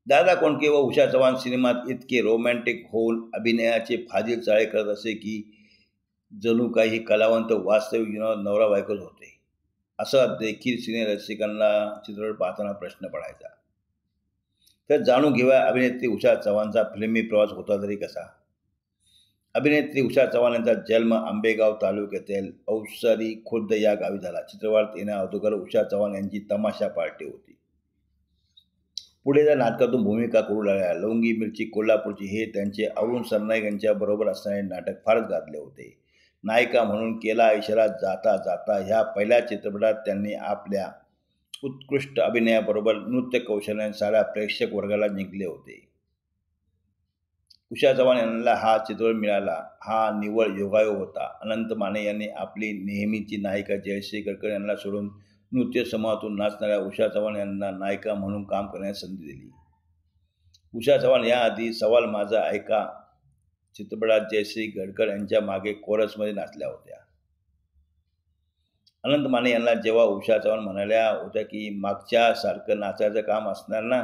दादा कोंडके व उषा चव्हाण सिनेमात इतके रोमॅन्टिक होऊन अभिनयाचे फाजील चाळे करत असे की जणू काही कलावंत वास्तविक जीवनात नवरा बायकोच होते. असं देखील सिनेरसिकांना चित्रपट पाहताना प्रश्न पडायचा. तर जाणून घेऊया अभिनेत्री उषा चव्हाणचा फिल्मी प्रवास होता तरी कसा. अभिनेत्री उषा चव्हाण यांचा जन्म आंबेगाव तालुक्यातील औसरी खुर्द या गावी झाला. चित्रपटात येण्या अगोदर उषा चव्हाण यांची तमाशा पार्टी होती. पुढे त्या नाटकातून भूमिका करू लागल्या. लवंगी मिरची कोल्हापूरची हे त्यांचे अरुण सरनाईक यांच्या बरोबर असणारे नाटक फारच गाजले होते. नायिका म्हणून केला इशारा जाता जाता ह्या पहिल्या चित्रपटात त्यांनी आपल्या उत्कृष्ट अभिनयाबरोबर नृत्य कौशल्याने साऱ्या प्रेक्षक वर्गाला जिंकले होते. उषा चव्हाण यांना हा चित्रपट मिळाला हा निव्वळ योगायोग होता. अनंत माने यांनी आपली नेहमीची नायिका जयश्री गडकर यांना सोडून नृत्य समूहातून नाचणाऱ्या उषा चव्हाण यांना नायिका म्हणून काम करण्याची संधी दिली. उषा चव्हाण याआधी सवाल माझा ऐका चित्रपटात जयश्री गडकर यांच्या मागे कोरसमध्ये नाचल्या होत्या. अनंत माने यांना जेव्हा उषा चव्हाण म्हणाल्या होत्या की मागच्या सारखं नाचायचं काम असणार ना,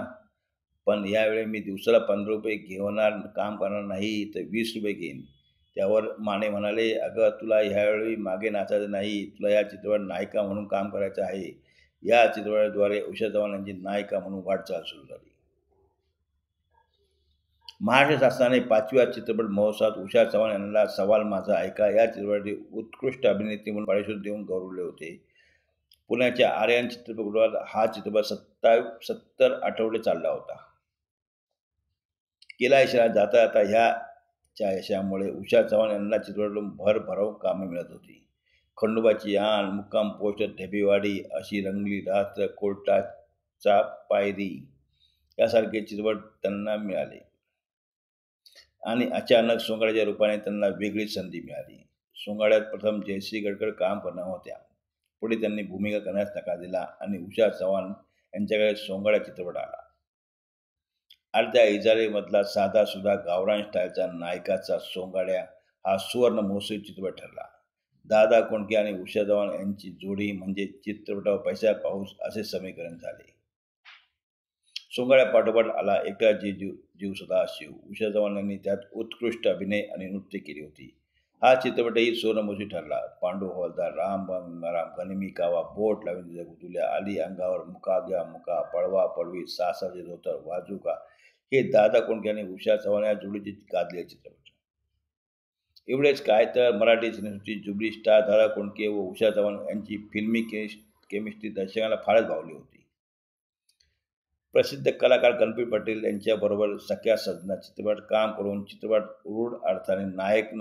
पण यावेळी मी दिवसाला 15 रुपये घेणार, काम करणार नाही तर 20 रुपये घेईन. त्यावर माने म्हणाले, अगं तुला ह्यावेळी मागे नाचायचं नाही, तुला या चित्रपटात नायिका म्हणून काम करायचं आहे. या चित्रपटाद्वारे उषा चव्हाण यांची नायिका म्हणून वाटचाल सुरू झाली. महाराष्ट्र शासनाने 5व्या चित्रपट महोत्सवात उषा चव्हाण यांना सवाल माझा ऐका या चित्रपटाची उत्कृष्ट अभिनेत्री म्हणून पारितोषिक देऊन गौरवले होते. पुण्याच्या आर्यन चित्रपटगृहात हा चित्रपट 70 आठवडे चालला होता. केला इशारा जाता जाता ह्याच्या यशामुळे उषा चव्हाण यांना चित्रपटातून भरभराव कामे मिळत होती. खंडोबाची आण, मुक्काम पोस्ट, ढेबेवाडी, अशी रंगली रात्र, कोर्टाचा पायरी यासारखे चित्रपट त्यांना मिळाले आणि अचानक सोंगाड्याच्या रूपाने त्यांना वेगळी संधी मिळाली. सोंगाड्यात प्रथम जयश्री गडकर काम करणार होत्या. पुढे त्यांनी भूमिका करण्यास नकार दिला आणि उषा चव्हाण यांच्याकडे सोंगाड्या चित्रपट आला. अर्ध्या इजारेमधला साधा सुद्धा गावरान स्टाईलचा नायकाचा सोंगाड्या हा सुवर्ण महोत्सवी चित्रपट ठरला. दादा कोंडके आणि उषा चव्हाण यांची जोडी म्हणजे चित्रपटावर पैसा पाऊस असे समीकरण झाले. सोंगाड्या पाठोपाठ आला एकटा जीव सदाशिव. उषा चव्हाण यांनी त्यात उत्कृष्ट अभिनय आणि नृत्य केली होती. हा चित्रपटही सुवर्णमहोत्सवी ठरला. पांडू हवालदार, राम गनिमी कावा, बोट लावून गुदुल्या, आली अंगावर, मुका गया मुका, पळवा पळवी, सासाचे धोतर, वाजूका हे दादा कोंडके आणि उषा चव्हाण या जोडीचे गाजलेले चित्रपट. एवढेच काय तर मराठी सिनेसृष्टी जुबली स्टार दादा कोंडके व उषा चव्हाण यांची फिल्मी केमिस्ट्री दर्शकाला फारच भावली होती. प्रसिद्ध कलाकार गणपती पटेल यांच्याबरोबर सख्या सजना चित्रपट काम करून चित्रपट रूढ अर्थाने नायक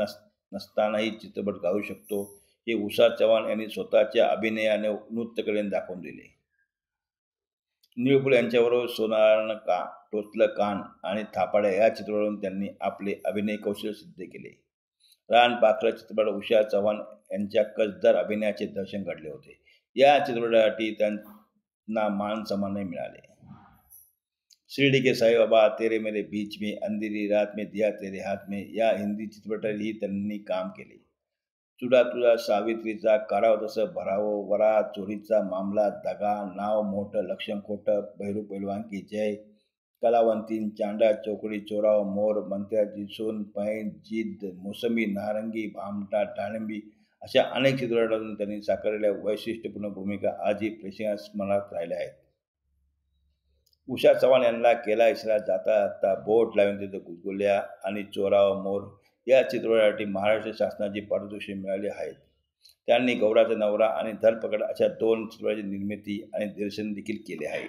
नसतानाही चित्रपट गाऊ शकतो हे उषा चव्हाण यांनी स्वतःच्या अभिनयाने नृत्यकलेने दाखवून दिले. निळपुल यांच्याबरोबर सोनारानं टोचलं कान आणि थापाड्या या चित्रपटातून त्यांनी आपले अभिनय कौशल्य सिद्ध केले. रानपाखरं चित्रपट उषा चव्हाण यांच्या कसदार अभिनयाचे दर्शन घडले होते. या चित्रपटासाठी त्यांना मान सन्मान मिळाले. शिर्डी के साई बाबा, तेरे मेरे बीच में, अंधेरी रात में, दिया तेरे हाथ में या हिंदी चित्रपटातही त्यांनी काम केले. चुडा तुझा, सावित्रीचा, करावं तसं भरावं, वरा, चोरीचा मामला, दगा, नाव मोठं लक्षण खोटं, भैरू पैलवान की जय, कलावंतीन, चांडा चौकडी, चोराव मोर, मंत्र्याची सोन, पैन, जिद्द, मोसंबी, नारंगी, भामटा, डाळिंबी अशा अनेक चित्रपटातून त्यांनी साकारलेल्या वैशिष्ट्यपूर्ण भूमिका आजही प्रेक्षकांच्या स्मरणात राहिल्या आहेत. उषा चव्हाण यांना केला इशारा जाता जाता, बोट लावून तिथे गुदगुल्या आणि चोराव मोर या चित्रपटासाठी महाराष्ट्र शासनाची पारितोषिके मिळाली आहेत. त्यांनी गौराचा नवरा आणि धरपकड अशा 2 चित्रपटांची निर्मिती आणि दिग्दर्शन देखील केले आहे.